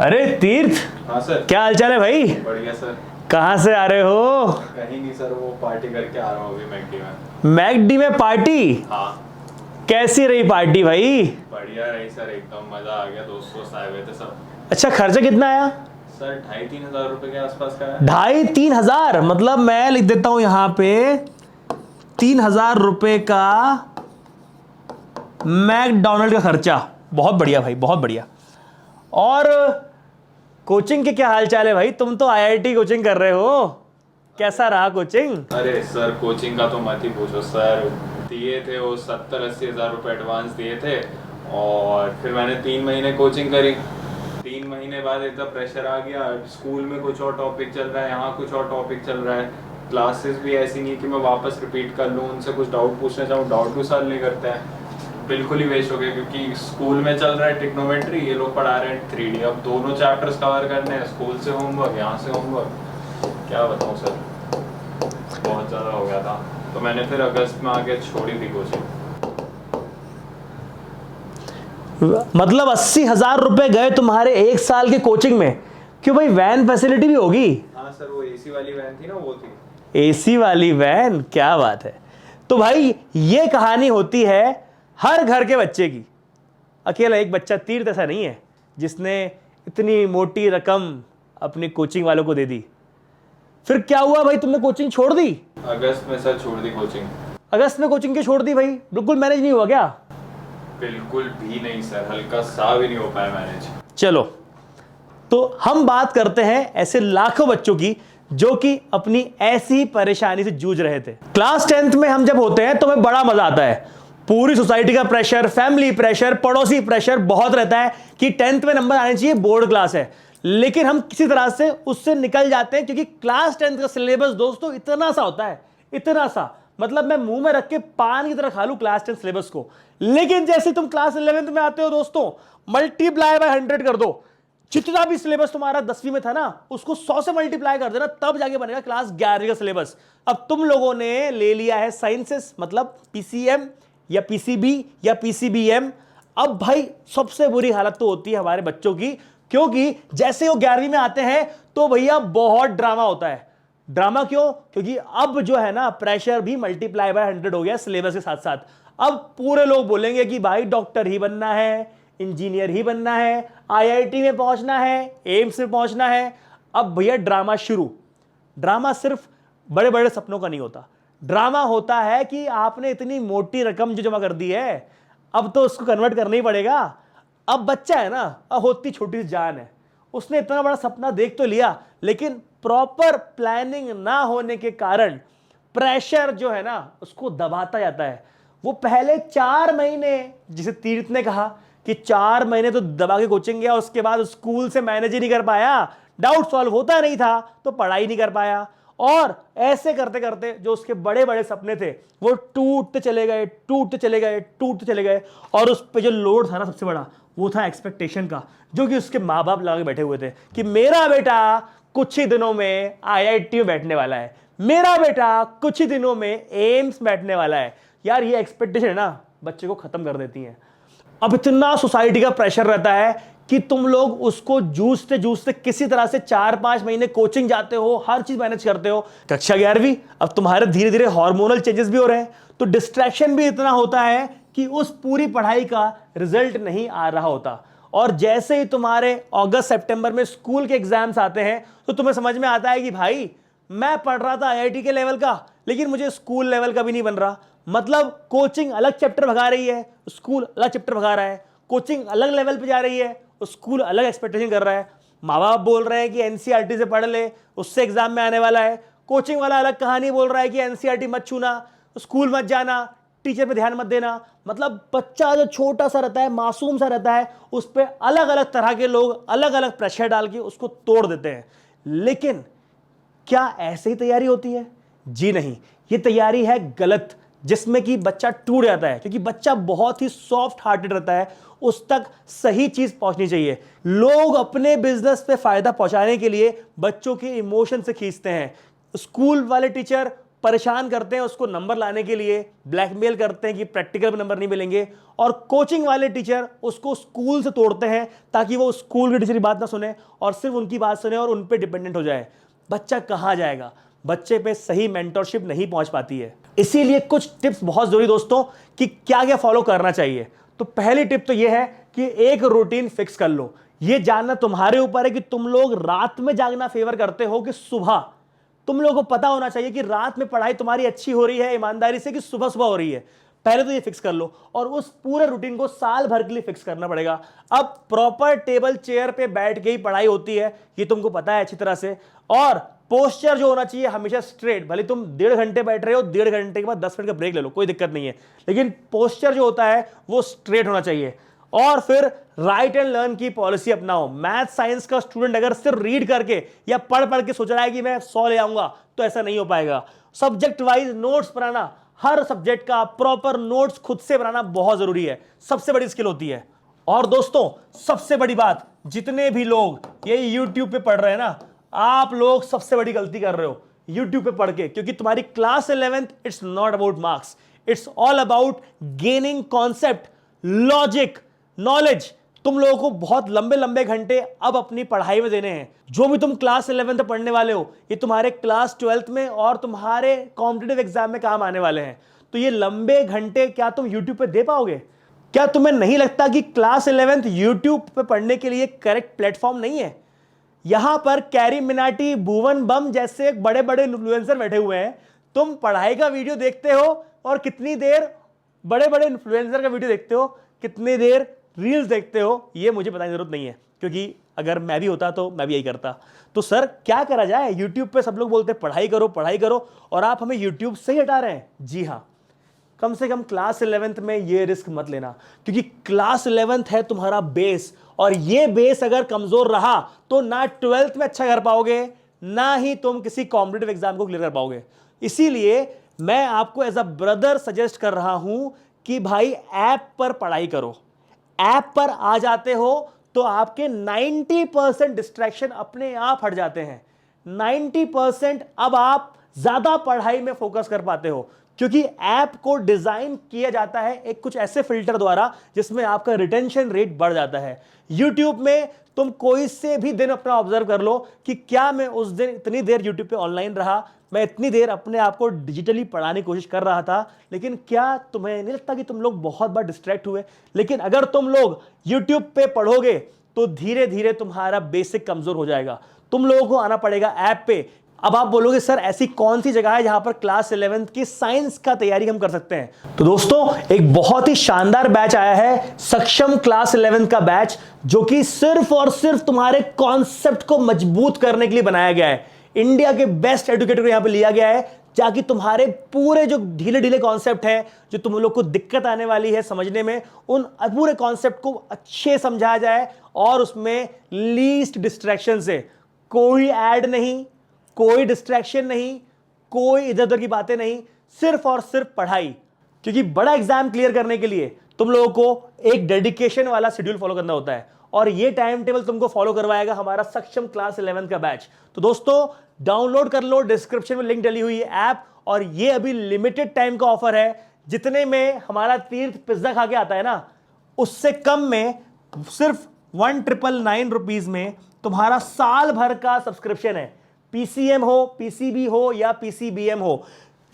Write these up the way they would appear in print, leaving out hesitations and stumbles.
अरे तीर्थ, हाँ सर। क्या हालचाल है भाई? बढ़िया सर। कहाँ से आ रहे हो? कहीं नहीं सर, वो पार्टी करके आ रहा हूँ अभी मैकडी में। मैकडी में पार्टी? हाँ। कैसी रही पार्टी भाई? बढ़िया रही सर, एकदम मजा आ गया, दोस्त आए हुए थे सब। अच्छा, खर्चा कितना आया? सर 2,500-3,000 रुपए के आसपास का है। 2,500-3,000? मतलब मैं लिख देता हूं यहाँ पे 3,000 रुपए का मैकडोनल्ड का खर्चा। बहुत बढ़िया भाई, बहुत बढ़िया। और कोचिंग के क्या हाल चाल है भाई? तुम तो आईआईटी कोचिंग कर रहे हो, कैसा रहा कोचिंग? अरे सर, कोचिंग का तो मत ही पूछो सर। दिए थे वो 70-80 हज़ार रुपए एडवांस दिए थे, और फिर मैंने 3 महीने कोचिंग करी। 3 महीने बाद इतना प्रेशर आ गया, स्कूल में कुछ और टॉपिक चल रहा है, यहाँ कुछ और टॉपिक चल रहा है। क्लासेस भी ऐसी नहीं कि मैं वापस रिपीट कर लूँ, उनसे कुछ डाउट पूछना चाहूँ, डाउट भी सॉल्व नहीं करते हैं। बिल्कुल ही वेस्ट हो गया, क्योंकि स्कूल में चल रहा है ट्रिग्नोमेट्री, ये लोग पढ़ा रहे हैं 3D। अब दोनों चैप्टर्स कवर करने हैं, स्कूल से होमवर्क, यहाँ से होमवर्क। क्या बताऊँ सर, बहुत ज़्यादा हो गया था। तो मैंने फिर अगस्त में आके छोड़ी थी कोचिंग। मतलब 80,000 रुपए गए तुम्हारे एक साल के कोचिंग में? क्यों भाई, वैन फैसिलिटी भी होगी? हाँ सर, वो एसी वाली वैन थी ना, वो थी। एसी वाली वैन? क्या बात है। तो भाई ये कहानी होती है हर घर के बच्चे की। अकेला एक बच्चा तीर्थ ऐसा नहीं है जिसने इतनी मोटी रकम अपनी कोचिंग वालों को दे दी। फिर क्या हुआ भाई, तुमने कोचिंग छोड़ दी? अगस्त में सर छोड़ दी कोचिंग। अगस्त में कोचिंग क्यों छोड़ दी भाई? बिल्कुल मैनेज नहीं हुआ क्या? बिल्कुल भी नहीं सर, हल्का सा भी नहीं हो पाया मैनेज। चलो, तो हम बात करते हैं ऐसे लाखों बच्चों की जो कि अपनी ऐसी परेशानी से जूझ रहे थे। क्लास 10th में हम जब होते हैं तो हमें बड़ा मजा आता है। पूरी सोसाइटी का प्रेशर, फैमिली प्रेशर, पड़ोसी प्रेशर बहुत रहता है कि 10th में नंबर आने चाहिए, बोर्ड क्लास है। लेकिन हम किसी तरह से उससे निकल जाते हैं, क्योंकि क्लास 10th का सिलेबस दोस्तों इतना सा होता है, इतना सा, मतलब मैं मुंह में रख के पान की तरह खा लूं क्लास 10 सिलेबस को। लेकिन जैसे तुम क्लास 11th में आते हो दोस्तों, मल्टीप्लाई बाय 100 कर दो। जितना भी सिलेबस तुम्हारा 10वीं में था ना, उसको 100 से मल्टीप्लाई कर देना, तब जाके बनेगा क्लास 11वीं का सिलेबस। अब तुम लोगों ने ले लिया है साइंसेस, मतलब पीसीएम या पीसीबी या पीसीबीएम। अब भाई सबसे बुरी हालत तो होती है हमारे बच्चों की, क्योंकि जैसे वो 11वीं में आते हैं तो भैया बहुत ड्रामा होता है। ड्रामा क्यों? क्योंकि अब जो है ना, प्रेशर भी मल्टीप्लाई बाय 100 हो गया सिलेबस के साथ साथ। अब पूरे लोग बोलेंगे कि भाई डॉक्टर ही बनना है, इंजीनियर ही बनना है, आईआईटी में पहुंचना है, एम्स में पहुंचना है। अब भैया ड्रामा शुरू। ड्रामा सिर्फ बड़े बड़े सपनों का नहीं होता, ड्रामा होता है कि आपने इतनी मोटी रकम जो जमा कर दी है, अब तो उसको कन्वर्ट करना ही पड़ेगा। अब बच्चा है ना, अब होती छोटी सी जान है, उसने इतना बड़ा सपना देख तो लिया, लेकिन प्रॉपर प्लानिंग ना होने के कारण प्रेशर जो है ना उसको दबाता जाता है। वो पहले 4 महीने, जिसे तीर्थ ने कहा कि 4 महीने तो दबा के कोचिंग गया, उसके बाद स्कूल से मैनेज ही नहीं कर पाया, डाउट सॉल्व होता नहीं था तो पढ़ाई नहीं कर पाया, और ऐसे करते करते जो उसके बड़े बड़े सपने थे वो टूटते चले गए, टूटते चले गए, टूटते चले गए। और उस पे जो लोड था ना सबसे बड़ा, वो था एक्सपेक्टेशन का, जो कि उसके माँ बाप लगा के बैठे हुए थे कि मेरा बेटा कुछ ही दिनों में आईआईटी में बैठने वाला है, मेरा बेटा कुछ ही दिनों में एम्स बैठने वाला है। यार ये एक्सपेक्टेशन है ना, बच्चे को खत्म कर देती है। अब इतना सोसाइटी का प्रेशर रहता है कि तुम लोग उसको जूझते जूझते किसी तरह से 4-5 महीने कोचिंग जाते हो, हर चीज मैनेज करते हो। कक्षा 11वीं, अब तुम्हारे धीरे धीरे हार्मोनल चेंजेस भी हो रहे हैं, तो डिस्ट्रैक्शन भी इतना होता है कि उस पूरी पढ़ाई का रिजल्ट नहीं आ रहा होता। और जैसे ही तुम्हारे अगस्त सितंबर में स्कूल के एग्जाम्स आते हैं तो तुम्हें समझ में आता है कि भाई मैं पढ़ रहा था आईआईटी के लेवल का, लेकिन मुझे स्कूल लेवल का भी नहीं बन रहा। मतलब कोचिंग अलग चैप्टर भगा रही है, स्कूल अलग चैप्टर भगा रहा है। कोचिंग अलग लेवल पे जा रही है, स्कूल अलग एक्सपेक्टेशन कर रहा है। माँ बाप बोल रहे हैं कि एनसीईआरटी से पढ़ ले, उससे एग्जाम में आने वाला है। कोचिंग वाला अलग कहानी बोल रहा है कि एनसीईआरटी मत छूना, स्कूल मत जाना, टीचर पे ध्यान मत देना। मतलब बच्चा जो छोटा सा रहता है, मासूम सा रहता है, उस पर अलग अलग तरह के लोग अलग अलग प्रेशर डाल के उसको तोड़ देते हैं। लेकिन क्या ऐसे ही तैयारी होती है? जी नहीं, ये तैयारी है गलत, जिसमें कि बच्चा टूट जाता है, क्योंकि बच्चा बहुत ही सॉफ्ट हार्टेड रहता है, उस तक सही चीज पहुंचनी चाहिए। लोग अपने बिजनेस पे फायदा पहुंचाने के लिए बच्चों के इमोशन से खींचते हैं। स्कूल वाले टीचर परेशान करते हैं उसको नंबर लाने के लिए, ब्लैकमेल करते हैं कि प्रैक्टिकल में नंबर नहीं मिलेंगे, और कोचिंग वाले टीचर उसको स्कूल से तोड़ते हैं ताकि वो स्कूल के टीचर की बात ना सुने और सिर्फ उनकी बात सुने और उन पे डिपेंडेंट हो जाए। बच्चा कहाँ जाएगा? बच्चे पे सही मेंटरशिप नहीं पहुंच पाती है। इसीलिए कुछ टिप्स बहुत जरूरी दोस्तों कि क्या क्या फॉलो करना चाहिए। तो पहली टिप तो यह है कि एक रूटीन फिक्स कर लो। यह जानना तुम्हारे ऊपर है कि तुम लोग रात में जागना फेवर करते हो कि सुबह। तुम लोगों को पता होना चाहिए कि रात में पढ़ाई तुम्हारी अच्छी हो रही है ईमानदारी से कि सुबह सुबह हो रही है। पहले तो ये फिक्स कर लो और उस पूरे रूटीन को साल भर के लिए फिक्स करना पड़ेगा। अब प्रॉपर टेबल चेयर पे बैठ के ही पढ़ाई होती है, ये तुमको पता है अच्छी तरह से। और पोस्चर जो होना चाहिए हमेशा स्ट्रेट। भले तुम 1.5 घंटे बैठ रहे हो, 1.5 घंटे के बाद 10 मिनट का ब्रेक ले लो, कोई दिक्कत नहीं है, लेकिन पोस्चर जो होता है वो स्ट्रेट होना चाहिए। और फिर राइट एंड लर्न की पॉलिसी अपनाओ। मैथ साइंस का स्टूडेंट अगर सिर्फ रीड करके या पढ़ पढ़ के सोच रहा है कि मैं 100 ले आऊंगा, तो ऐसा नहीं हो पाएगा। सब्जेक्ट वाइज नोट्स बनाना, हर सब्जेक्ट का प्रॉपर नोट्स खुद से बनाना बहुत जरूरी है, सबसे बड़ी स्किल होती है। और दोस्तों सबसे बड़ी बात, जितने भी लोग ये YouTube पे पढ़ रहे हैं ना, आप लोग सबसे बड़ी गलती कर रहे हो YouTube पे पढ़ के, क्योंकि तुम्हारी class 11th it's not about marks, it's all about gaining concept, logic, knowledge. तुम लोगों को बहुत लंबे लंबे घंटे अब अपनी पढ़ाई में देने हैं। जो भी तुम क्लास 11th पढ़ने वाले हो, ये तुम्हारे क्लास 12th में और तुम्हारे कॉम्पिटिटिव एग्जाम में काम आने वाले हैं। तो ये लंबे घंटे क्या तुम YouTube पे दे पाओगे? क्या तुम्हें नहीं लगता कि क्लास 11th YouTube पे पढ़ने के लिए करेक्ट प्लेटफॉर्म नहीं है? यहां पर कैरी मिनाटी, भुवन बम जैसे बड़े बड़े इन्फ्लुएंसर बैठे हुए हैं। तुम पढ़ाई का वीडियो देखते हो और कितनी देर बड़े बड़े इन्फ्लुएंसर का वीडियो देखते हो, कितनी देर रील्स देखते हो, ये मुझे बताने की जरूरत नहीं है, क्योंकि अगर मैं भी होता तो मैं भी यही करता। तो सर क्या करा जाए? YouTube पे सब लोग बोलते हैं पढ़ाई करो पढ़ाई करो, और आप हमें YouTube से ही हटा रहे हैं। जी हाँ, कम से कम क्लास 11th में ये रिस्क मत लेना, क्योंकि क्लास 11th है तुम्हारा बेस, और ये बेस अगर कमजोर रहा तो ना 12th में अच्छा कर पाओगे, ना ही तुम किसी कॉम्पिटिटिव एग्जाम को क्लियर कर पाओगे। इसीलिए मैं आपको एज अ ब्रदर सजेस्ट कर रहा हूं कि भाई ऐप पर पढ़ाई करो। ऐप पर आ जाते हो तो आपके 90% डिस्ट्रैक्शन अपने आप हट जाते हैं। 90% अब आप ज्यादा पढ़ाई में फोकस कर पाते हो, क्योंकि ऐप को डिजाइन किया जाता है एक कुछ ऐसे फिल्टर द्वारा जिसमें आपका रिटेंशन रेट बढ़ जाता है। YouTube में तुम कोई से भी दिन अपना ऑब्जर्व कर लो कि क्या मैं उस दिन इतनी देर YouTube पे ऑनलाइन रहा, मैं इतनी देर अपने आप को डिजिटली पढ़ाने की कोशिश कर रहा था, लेकिन क्या तुम्हें नहीं लगता कि तुम लोग बहुत बार डिस्ट्रैक्ट हुए? लेकिन अगर तुम लोग YouTube पे पढ़ोगे तो धीरे धीरे तुम्हारा बेसिक कमजोर हो जाएगा। तुम लोगों को आना पड़ेगा ऐप पे। अब आप बोलोगे सर ऐसी कौन सी जगह है जहां पर क्लास 11th की साइंस का तैयारी हम कर सकते हैं? तो दोस्तों एक बहुत ही शानदार बैच आया है, सक्षम क्लास 11th का बैच, जो कि सिर्फ और सिर्फ तुम्हारे कॉन्सेप्ट को मजबूत करने के लिए बनाया गया है। इंडिया के बेस्ट एजुकेटर को यहां पर लिया गया है, ताकि तुम्हारे पूरे जो ढीले ढीले कॉन्सेप्ट हैं, जो तुम लोग को दिक्कत आने वाली है समझने में, उन पूरे कॉन्सेप्ट को अच्छे समझाया जाए, और उसमें लीस्ट डिस्ट्रैक्शन से, कोई ऐड नहीं, कोई डिस्ट्रैक्शन नहीं, कोई इधर उधर की बातें नहीं, सिर्फ और सिर्फ पढ़ाई। क्योंकि बड़ा एग्जाम क्लियर करने के लिए तुम लोगों को एक डेडिकेशन वाला शेड्यूल फॉलो करना होता है, और ये टाइम टेबल तुमको फॉलो करवाएगा हमारा सक्षम क्लास 11th का बैच। तो दोस्तों डाउनलोड कर लो, डिस्क्रिप्शन में लिंक डली हुई है ऐप, और ये अभी लिमिटेड टाइम का ऑफर है। जितने में हमारा तीर्थ पिज्जा खा के आता है ना, उससे कम में सिर्फ 1999 रुपीज में तुम्हारा साल भर का सब्सक्रिप्शन है। PCM हो, PCB हो या PCBM हो,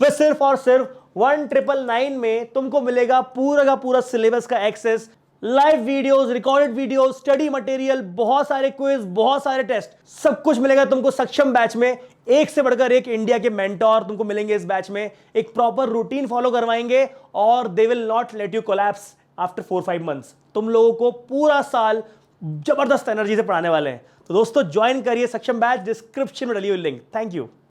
वह सिर्फ और सिर्फ 1999 में तुमको मिलेगा पूरा का पूरा सिलेबस का access, live videos, recorded videos, study material, बहुत सारे क्विज, बहुत सारे टेस्ट, सब कुछ मिलेगा तुमको सक्षम बैच में। एक से बढ़कर एक इंडिया के मेंटोर तुमको मिलेंगे इस बैच में, एक प्रॉपर रूटीन फॉलो करवाएंगे, और they will not let you collapse after 4-5 months. तुम लोगों को पूरा साल जबरदस्त एनर्जी से पढ़ाने वाले हैं। तो दोस्तों ज्वाइन करिए सक्षम बैच, डिस्क्रिप्शन में डली हुई लिंक। Thank you.